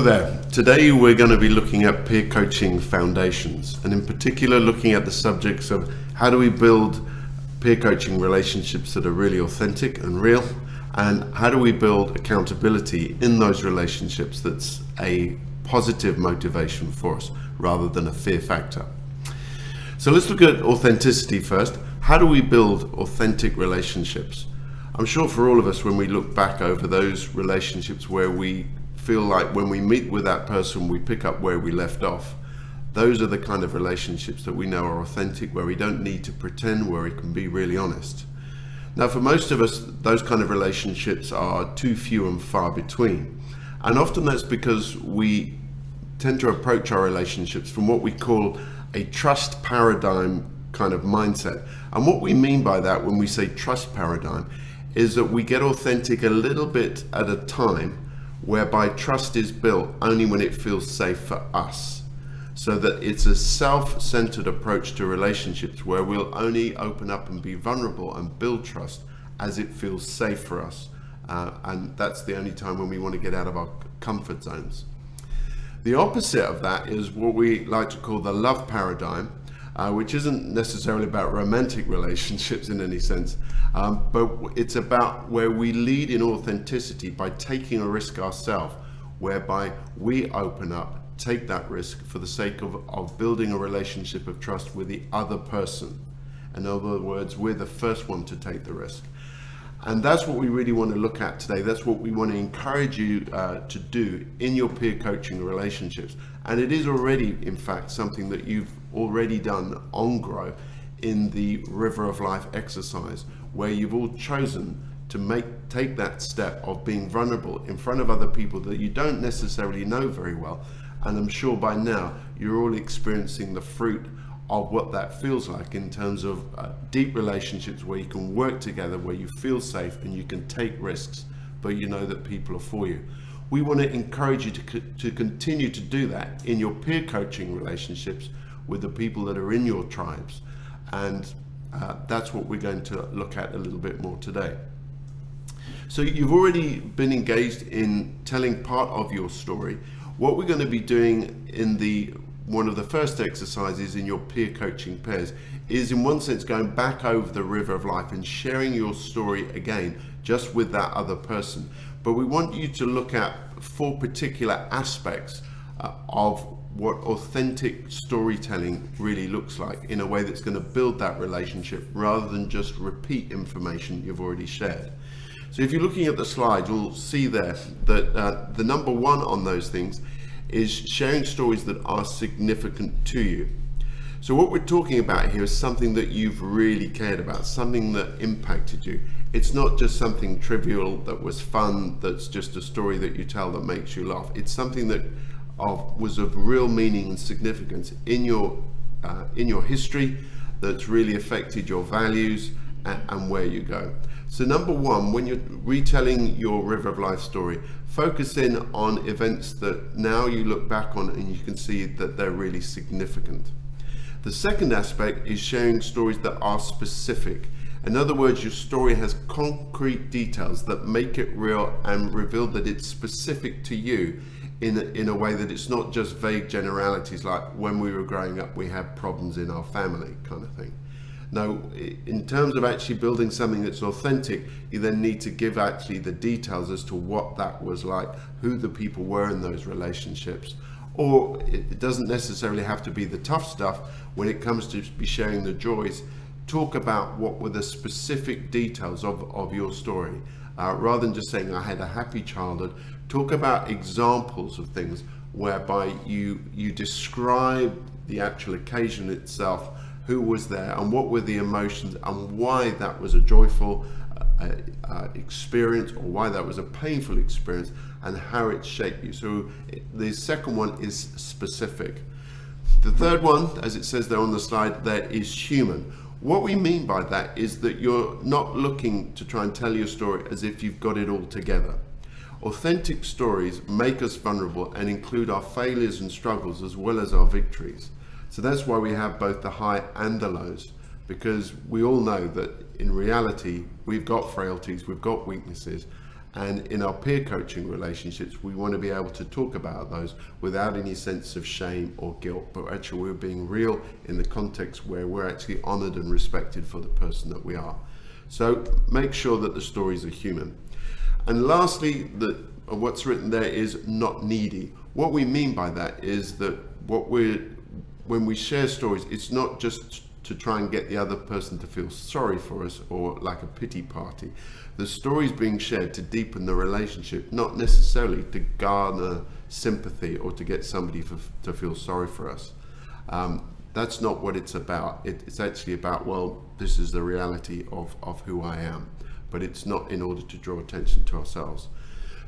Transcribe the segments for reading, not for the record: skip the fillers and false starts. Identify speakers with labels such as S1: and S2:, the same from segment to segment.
S1: Hello there. Today we're going to be looking at peer coaching foundations, and in particular looking at the subjects of how do we build peer coaching relationships that are really authentic and real, and how do we build accountability in those relationships that's a positive motivation for us rather than a fear factor. So let's look at authenticity first. How do we build authentic relationships? I'm sure for all of us, when we look back over those relationships where we feel like when we meet with that person we pick up where we left off, those are the kind of relationships that we know are authentic, where we don't need to pretend, where we can be really honest. Now for most of us, those kind of relationships are too few and far between, and often that's because we tend to approach our relationships from what we call a trust paradigm kind of mindset. And what we mean by that when we say trust paradigm is that we get authentic a little bit at a time, whereby trust is built only when it feels safe for us. So that it's a self-centered approach to relationships where we'll only open up and be vulnerable and build trust as it feels safe for us. And that's the only time when we want to get out of our comfort zones. The opposite of that is what we like to call the love paradigm, which isn't necessarily about romantic relationships in any sense, but it's about where we lead in authenticity by taking a risk ourselves, whereby we open up, take that risk for the sake of building a relationship of trust with the other person. In other words, we're the first one to take the risk. And that's what we really want to look at today. That's what we want to encourage you to do in your peer coaching relationships. And it is already, in fact, something that you've already done on Grow in the River of Life exercise, where you've all chosen to take that step of being vulnerable in front of other people that you don't necessarily know very well. And I'm sure by now you're all experiencing the fruit of what that feels like in terms of deep relationships where you can work together, where you feel safe and you can take risks, but you know that people are for you. We want to encourage you to continue to do that in your peer coaching relationships with the people that are in your tribes. And that's what we're going to look at a little bit more today. So you've already been engaged in telling part of your story. What we're going to be doing in one of the first exercises in your peer coaching pairs is, in one sense, going back over the River of Life and sharing your story again, just with that other person. But we want you to look at 4 particular aspects of what authentic storytelling really looks like, in a way that's going to build that relationship rather than just repeat information you've already shared. So if you're looking at the slide, you'll see there that the number 1 on those things is sharing stories that are significant to you. So what we're talking about here is something that you've really cared about, something that impacted you. It's not just something trivial that was fun, that's just a story that you tell that makes you laugh. It's something that was of real meaning and significance in your history, that's really affected your values and where you go. So number 1, when you're retelling your River of Life story, focus in on events that now you look back on and you can see that they're really significant. The second aspect is sharing stories that are specific. In other words, your story has concrete details that make it real and reveal that it's specific to you in a way that it's not just vague generalities like, when we were growing up we had problems in our family kind of thing. Now, in terms of actually building something that's authentic, you then need to give actually the details as to what that was like, who the people were in those relationships. Or it doesn't necessarily have to be the tough stuff. When it comes to be sharing the joys, talk about what were the specific details of your story. Rather than just saying, I had a happy childhood, talk about examples of things whereby you describe the actual occasion itself, who was there and what were the emotions and why that was a joyful experience or why that was a painful experience and how it shaped you. So the second one is specific. The third one, as it says there on the slide, there is human. What we mean by that is that you're not looking to try and tell your story as if you've got it all together. Authentic stories make us vulnerable and include our failures and struggles as well as our victories. So that's why we have both the high and the lows, because we all know that in reality we've got frailties, we've got weaknesses, And in our peer coaching relationships, we want to be able to talk about those without any sense of shame or guilt, but actually we're being real in the context where we're actually honored and respected for the person that we are. So make sure that the stories are human. And lastly, what's written there is not needy. What we mean by that is that when we share stories, it's not just to try and get the other person to feel sorry for us or like a pity party. The story's being shared to deepen the relationship, not necessarily to garner sympathy or to get somebody to feel sorry for us. That's not what it's about. It's actually about, well, this is the reality of who I am, but it's not in order to draw attention to ourselves.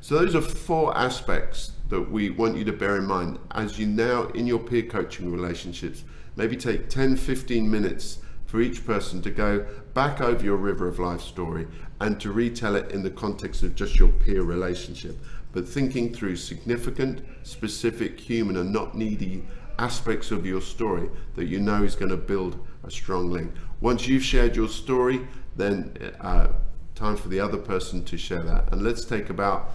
S1: So those are 4 aspects that we want you to bear in mind as you now, in your peer coaching relationships, maybe take 10-15 minutes for each person to go back over your River of Life story and to retell it in the context of just your peer relationship, but thinking through significant, specific, human and not needy aspects of your story that you know is going to build a strong link. Once you've shared your story, then time for the other person to share that. And let's take about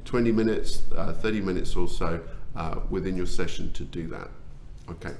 S1: 20 minutes, 30 minutes or so within your session to do that. Okay.